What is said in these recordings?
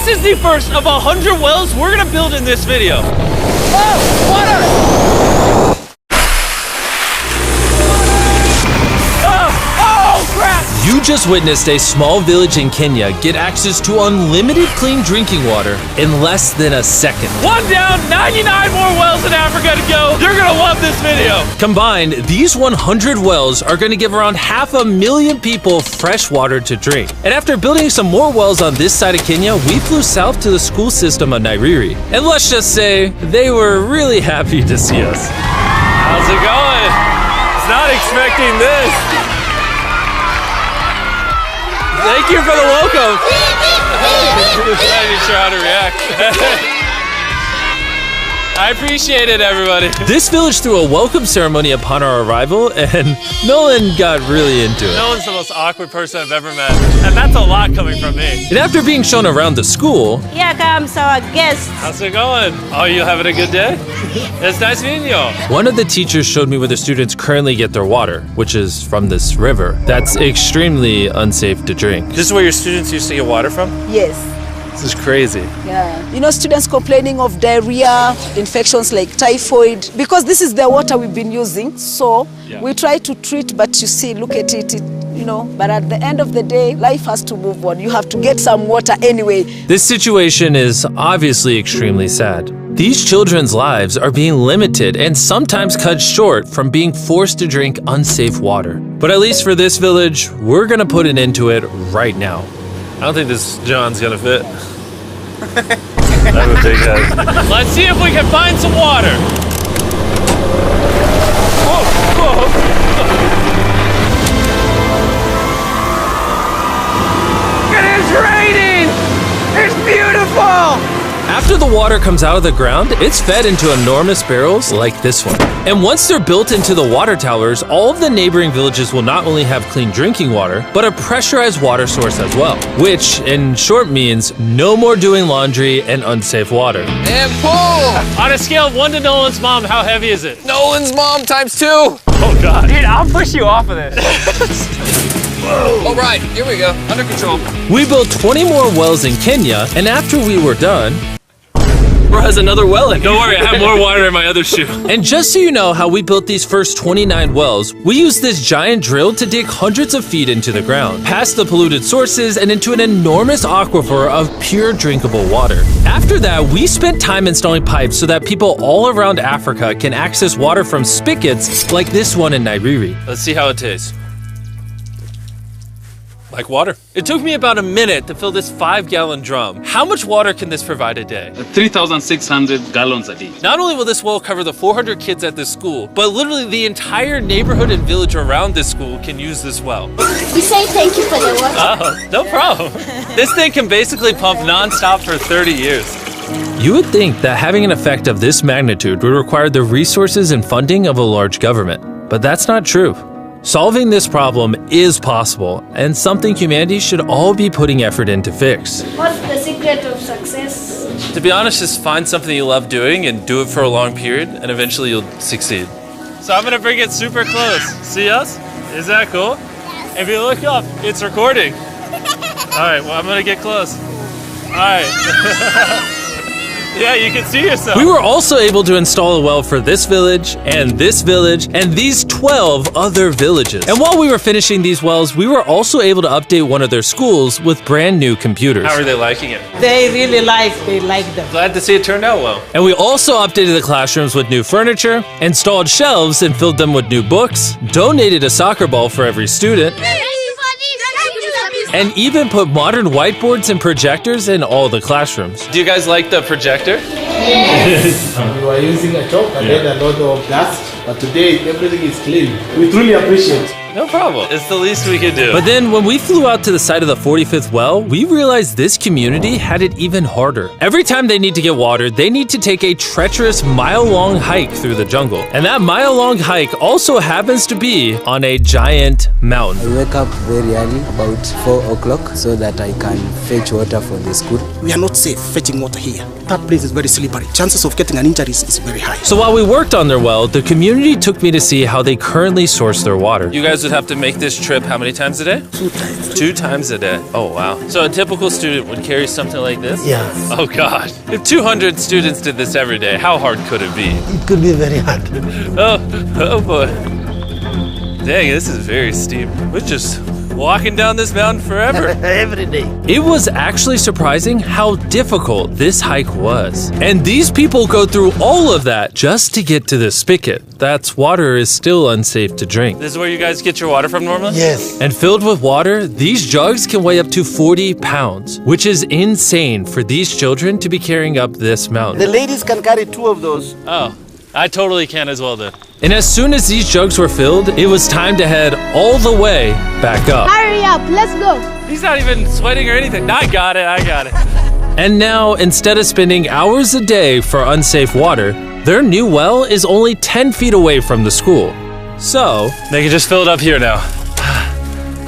This is the first of 100 wells we're gonna build in this video. Oh, water! You just witnessed a small village in Kenya get access to unlimited clean drinking water in less than a second. One down, 99 more wells in Africa to go. You're gonna love this video. Combined, these 100 wells are gonna give around 500,000 people fresh water to drink. And after building some more wells on this side of Kenya, we flew south to the school system of Nairiri. And let's just say, they were really happy to see us. How's it going? Was not expecting this. Thank you for the welcome. I'm not even sure how to react. I appreciate it, everybody. This village threw a welcome ceremony upon our arrival, and Nolan got really into it. Nolan's the most awkward person I've ever met, and that's a lot coming from me. And after being shown around the school... Here comes our guest. How's it going? Oh, you having a good day? It's nice meeting you. One of the teachers showed me where the students currently get their water, which is from this river. That's extremely unsafe to drink. This is where your students used to get water from? Yes. This is crazy. Yeah. You know, students complaining of diarrhea, infections like typhoid, because this is the water we've been using. So we try to treat, but you see, look at it, you know, but at the end of the day, life has to move on. You have to get some water anyway. This situation is obviously extremely sad. These children's lives are being limited and sometimes cut short from being forced to drink unsafe water. But at least for this village, we're gonna put an end to it right now. I don't think this John's gonna fit. I have a big head. Let's see if we can find some water. Whoa, whoa. It is raining! It's beautiful! After the water comes out of the ground, it's fed into enormous barrels like this one. And once they're built into the water towers, all of the neighboring villages will not only have clean drinking water, but a pressurized water source as well. Which, in short, means no more doing laundry and unsafe water. And pull! On a scale of 1 to Nolan's mom, how heavy is it? Nolan's mom times 2! Oh God. Dude, I'll push you off of this. All right, here we go, under control. We built 20 more wells in Kenya, and after we were done, Bro has another well in. don't worry, I have more water in my other shoe. And just so you know how we built these first 29 wells, we used this giant drill to dig hundreds of feet into the ground, past the polluted sources and into an enormous aquifer of pure drinkable water. After that, we spent time installing pipes so that people all around Africa can access water from spigots like this one in Nairiri. Let's see how it tastes. Like water. It took me about a minute to fill this 5-gallon drum. How much water can this provide a day? 3,600 gallons a day. Not only will this well cover the 400 kids at this school, but literally the entire neighborhood and village around this school can use this well. We say thank you for the water. Oh, no problem. This thing can basically pump non-stop for 30 years. You would think that having an effect of this magnitude would require the resources and funding of a large government, but that's not true. Solving this problem is possible, and something humanity should all be putting effort in to fix. What's the secret of success? To be honest, just find something you love doing and do it for a long period, and eventually you'll succeed. So I'm gonna bring it super close. See us? Is that cool? Yes. If you look up, it's recording. All right, well, I'm gonna get close. All right. Yeah, you can see yourself. We were also able to install a well for this village, and these 12 other villages. And while we were finishing these wells, we were also able to update one of their schools with brand new computers. How are they liking it? They really like them. Glad to see it turned out well. And we also updated the classrooms with new furniture, installed shelves and filled them with new books, donated a soccer ball for every student, and even put modern whiteboards and projectors in all the classrooms. Do you guys like the projector? Yes. We were using a chalk and then a lot of dust, but today everything is clean. We truly appreciate it. No problem. It's the least we could do. But then when we flew out to the site of the 45th well, we realized this community had it even harder. Every time they need to get water, they need to take a treacherous mile-long hike through the jungle. And that mile-long hike also happens to be on a giant mountain. I wake up very early, about 4 o'clock, so that I can fetch water for the school. We are not safe fetching water here. That place is very slippery. Chances of getting an injury is very high. So while we worked on their well, the community took me to see how they currently source their water. You guys would have to make this trip how many times a day? 2 times. 2 times a day. Oh, wow. So a typical student would carry something like this? Yeah. Oh, God. If 200 students did this every day, how hard could it be? It could be very hard. Oh boy. Dang, this is very steep. We're just walking down this mountain forever. Every day. It was actually surprising how difficult this hike was. And these people go through all of that just to get to the spigot. That's water is still unsafe to drink. This is where you guys get your water from normally? Yes. And filled with water, these jugs can weigh up to 40 pounds, which is insane for these children to be carrying up this mountain. The ladies can carry 2 of those. Oh, I totally can as well then. And as soon as these jugs were filled, it was time to head all the way back up. Hurry up, let's go. He's not even sweating or anything. I got it. And now, instead of spending hours a day for unsafe water, their new well is only 10 feet away from the school. So, they can just fill it up here now.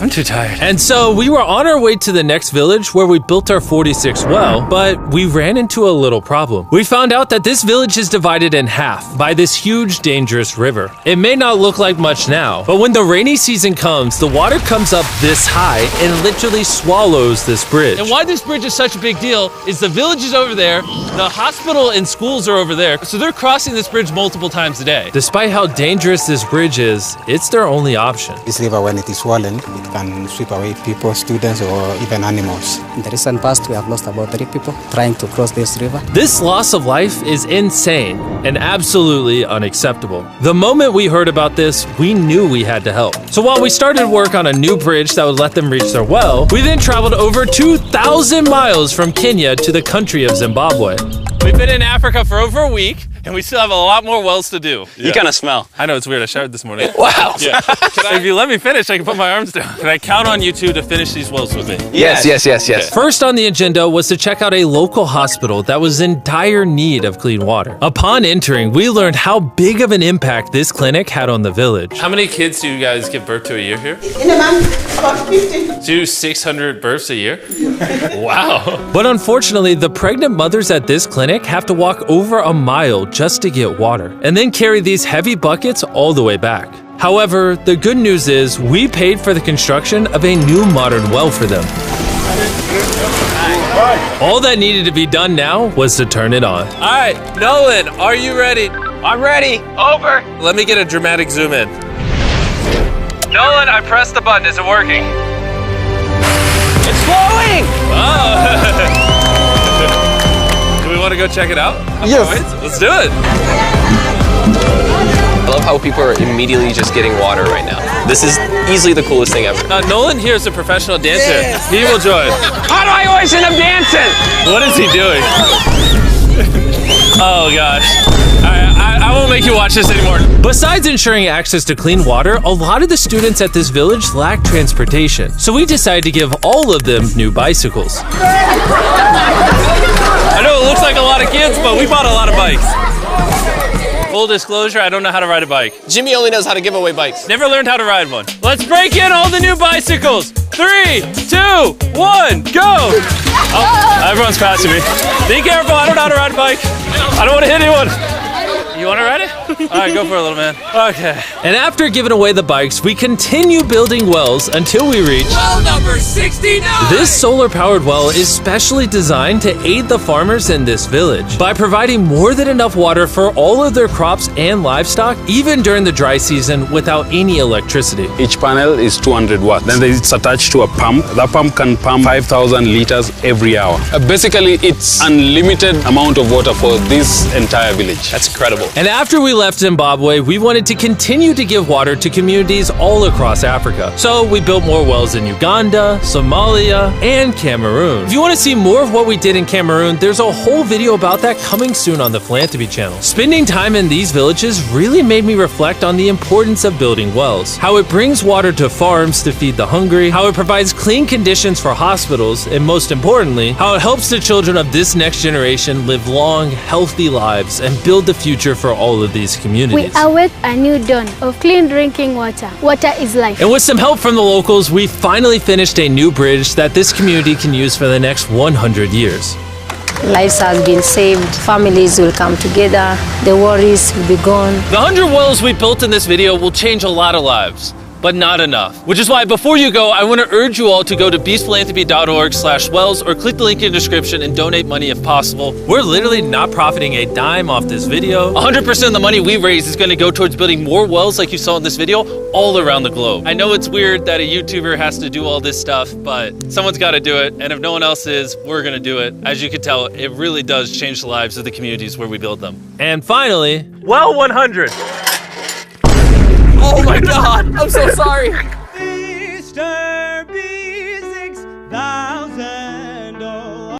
I'm too tired. And so we were on our way to the next village where we built our 46th well, but we ran into a little problem. We found out that this village is divided in half by this huge, dangerous river. It may not look like much now, but when the rainy season comes, the water comes up this high and literally swallows this bridge. And why this bridge is such a big deal is the village is over there, the hospital and schools are over there, so they're crossing this bridge multiple times a day. Despite how dangerous this bridge is, it's their only option. This river, when it is swollen, it can sweep away people, students, or even animals. In the recent past, we have lost about 3 people trying to cross this river. This loss of life is insane and absolutely unacceptable. The moment we heard about this, we knew we had to help. So while we started work on a new bridge that would let them reach their well, we then traveled over 2,000 miles from Kenya to the country of Zimbabwe. We've been in Africa for over a week, and we still have a lot more wells to do. You kind of smell. I know, it's weird. I showered this morning. Wow. Yeah. If you let me finish, I can put my arms down. Can I count on you two to finish these wells with me? Yes. First on the agenda was to check out a local hospital that was in dire need of clean water. Upon entering, we learned how big of an impact this clinic had on the village. How many kids do you guys give birth to a year here? In a month, about 50. Do 600 births a year? Wow. But unfortunately, the pregnant mothers at this clinic have to walk over a mile just to get water, and then carry these heavy buckets all the way back. However, the good news is we paid for the construction of a new modern well for them. All that needed to be done now was to turn it on. All right, Nolan, are you ready? I'm ready. Over. Let me get a dramatic zoom in. Nolan, I pressed the button. Is it working? It's flowing. Oh. Do we want to go check it out? Yes. Let's do it. I love how people are immediately just getting water right now. This is easily the coolest thing ever. Nolan here is a professional dancer. Yes. He will join. How do I always end up dancing? What is he doing? Oh gosh. I won't make you watch this anymore. Besides ensuring access to clean water, a lot of the students at this village lack transportation. So we decided to give all of them new bicycles. I know it looks like a lot of kids, but we bought a lot of bikes. Full disclosure, I don't know how to ride a bike. Jimmy only knows how to give away bikes. Never learned how to ride one. Let's break in all the new bicycles. 3, 2, 1, go! Oh, everyone's passing me. Be careful, I don't know how to ride a bike. I don't want to hit anyone. You want to ride it? All right, go for it, little man. Okay. And after giving away the bikes, we continue building wells until we reach well number 69. This solar-powered well is specially designed to aid the farmers in this village by providing more than enough water for all of their crops and livestock, even during the dry season without any electricity. Each panel is 200 watts. Then it's attached to a pump. That pump can pump 5,000 liters every hour. Basically, it's unlimited amount of water for this entire village. That's incredible. And after we left Zimbabwe, we wanted to continue to give water to communities all across Africa. So we built more wells in Uganda, Somalia, and Cameroon. If you want to see more of what we did in Cameroon, there's a whole video about that coming soon on the Philanthropy channel. Spending time in these villages really made me reflect on the importance of building wells, how it brings water to farms to feed the hungry, how it provides clean conditions for hospitals, and most importantly, how it helps the children of this next generation live long, healthy lives and build the future for all of these communities. We await a new dawn of clean drinking water. Water is life. And with some help from the locals, we finally finished a new bridge that this community can use for the next 100 years. Lives have been saved, families will come together, the worries will be gone. The 100 wells we built in this video will change a lot of lives. but not enough. Which is why before you go, I want to urge you all to go to beastphilanthropy.org/wells or click the link in the description and donate money if possible. We're literally not profiting a dime off this video. 100% of the money we raise is going to go towards building more wells like you saw in this video all around the globe. I know it's weird that a YouTuber has to do all this stuff, but someone's got to do it. And if no one else is, we're going to do it. As you can tell, it really does change the lives of the communities where we build them. And finally, well 100. Oh my God, I'm so sorry.